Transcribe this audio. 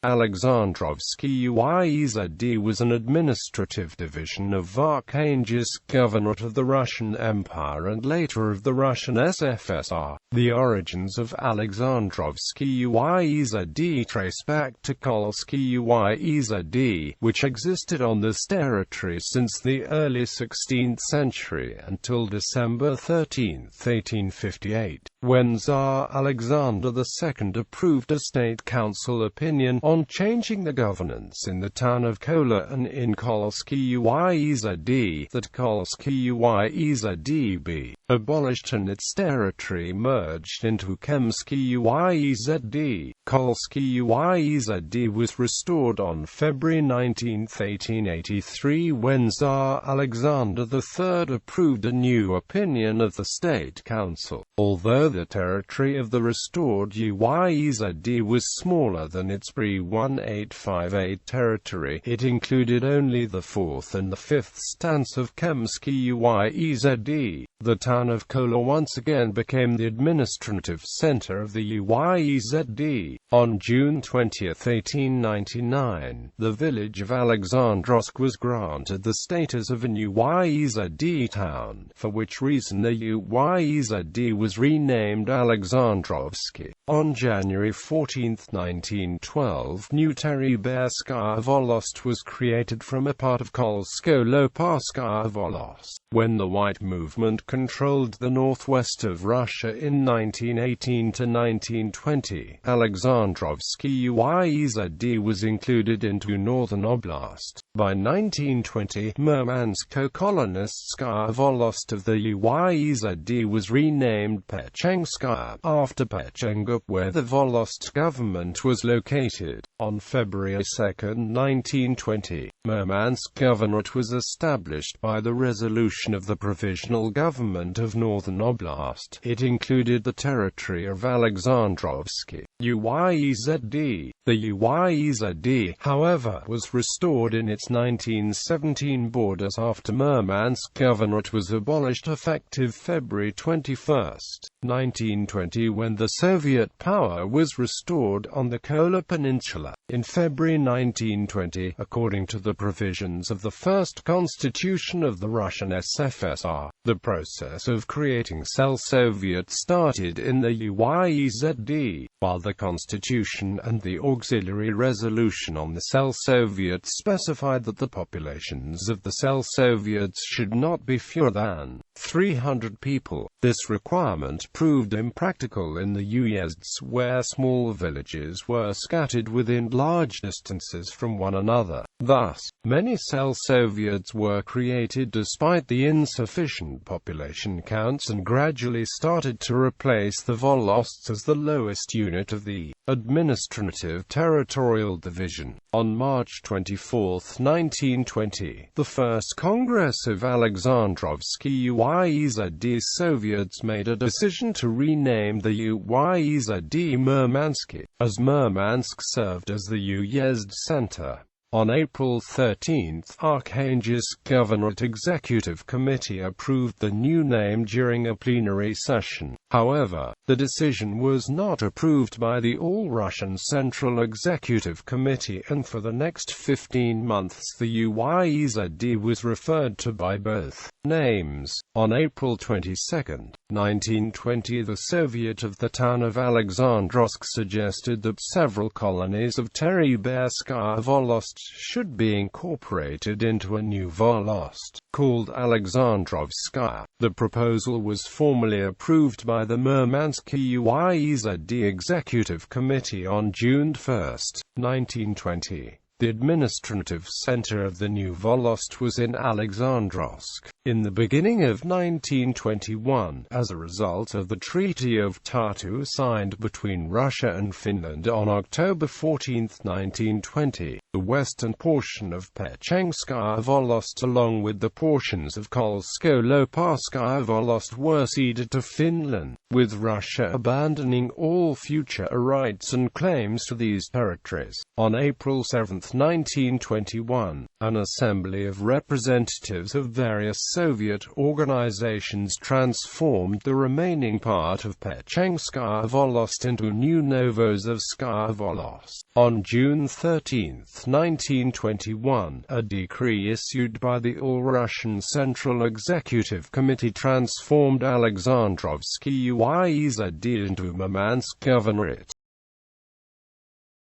Alexandrovsky Uyezd was an administrative division of Arkhangelsk Governorate of the Russian Empire and later of the Russian SFSR. The origins of Alexandrovsky Uyezd trace back to Kolsky Uyezd, which existed on this territory since the early 16th century until December 13, 1858, when Tsar Alexander II approved a state council opinion on changing the governance in the town of Kola and in Kolsky Uyezd that Kolsky Uyezd be abolished and its territory merged into Kemsky Uyezd. Kolsky Uyezd was restored on February 19, 1883 when Tsar Alexander III approved a new opinion of the State Council. Although the territory of the restored Uyezd was smaller than its pre-1858 territory, it included only the 4th and the 5th stans of Kemsky Uyezd. The town of Kola once again became the administrative center of the Uyezd. On June 20, 1899, the village of Alexandrovsk was granted the status of a Uyezd town, for which reason the Uyezd was renamed Alexandrovsky. On January 14, 1912, New Terryberskaya Volosty was created from a part of Kolsko-Loparskaya Volosty. When the White Movement controlled the northwest of Russia in 1918 to 1920, Alexandrovsky Uyezd was included into Northern Oblast. By 1920, Murmansko-Kolonistskaya Volosty of the Uyezd was renamed Pechenskaya, after Pechenga, where the Volosty government was located. On February 2, 1920, Murmansk Governorate was established by the resolution of the Provisional Government of Northern Oblast. It included the territory of Alexandrovsky Uyezd. The Uyezd, however, was restored in its 1917 borders after Murmansk Governorate was abolished effective February 21, 1920, when the Soviet power was restored on the Kola Peninsula. In February 1920, according to the provisions of the first constitution of the Russian SFSR, the process of creating Cell-Soviets started in the Uyezd, while the constitution and the auxiliary resolution on the Cell-Soviets specified that the populations of the Cell-Soviets should not be fewer than 300 people. This requirement proved impractical in the Uyezds, where small villages were scattered within large distances from one another. Thus, many Cell-Soviets were created despite the insufficient population counts and gradually started to replace the Volosts as the lowest unit of the administrative territorial division. On March 24, 1920, the First Congress of Alexandrovsky Uyezd Soviets made a decision to rename the Uyezd Murmansky, as Murmansk served as the Uyezd center. On April 13, Arkhangelsk Governorate Executive Committee approved the new name during a plenary session. However, the decision was not approved by the All-Russian Central Executive Committee, and for the next 15 months the Uyezd was referred to by both names. On April 22, 1920, the Soviet of the town of Alexandrovsk suggested that several colonies of Terryberskaya Volosty should be incorporated into a new Volost, called Alexandrovskaya. The proposal was formally approved by the Murmansky Uyezd Executive Committee on June 1, 1920. The administrative center of the new Volost was in Alexandrovsk. In the beginning of 1921, as a result of the Treaty of Tartu signed between Russia and Finland on October 14, 1920, the western portion of Pechenskaya Volosty along with the portions of Kolsko-Loparskaya Volosty were ceded to Finland, with Russia abandoning all future rights and claims to these territories. On April 7, 1921, an assembly of representatives of various Soviet organizations transformed the remaining part of Pechengskaya Volosť into new Novozovskaya Volosť. On June 13, 1921, a decree issued by the All-Russian Central Executive Committee transformed Alexandrovsky Uyezd into Murmansk Governorate.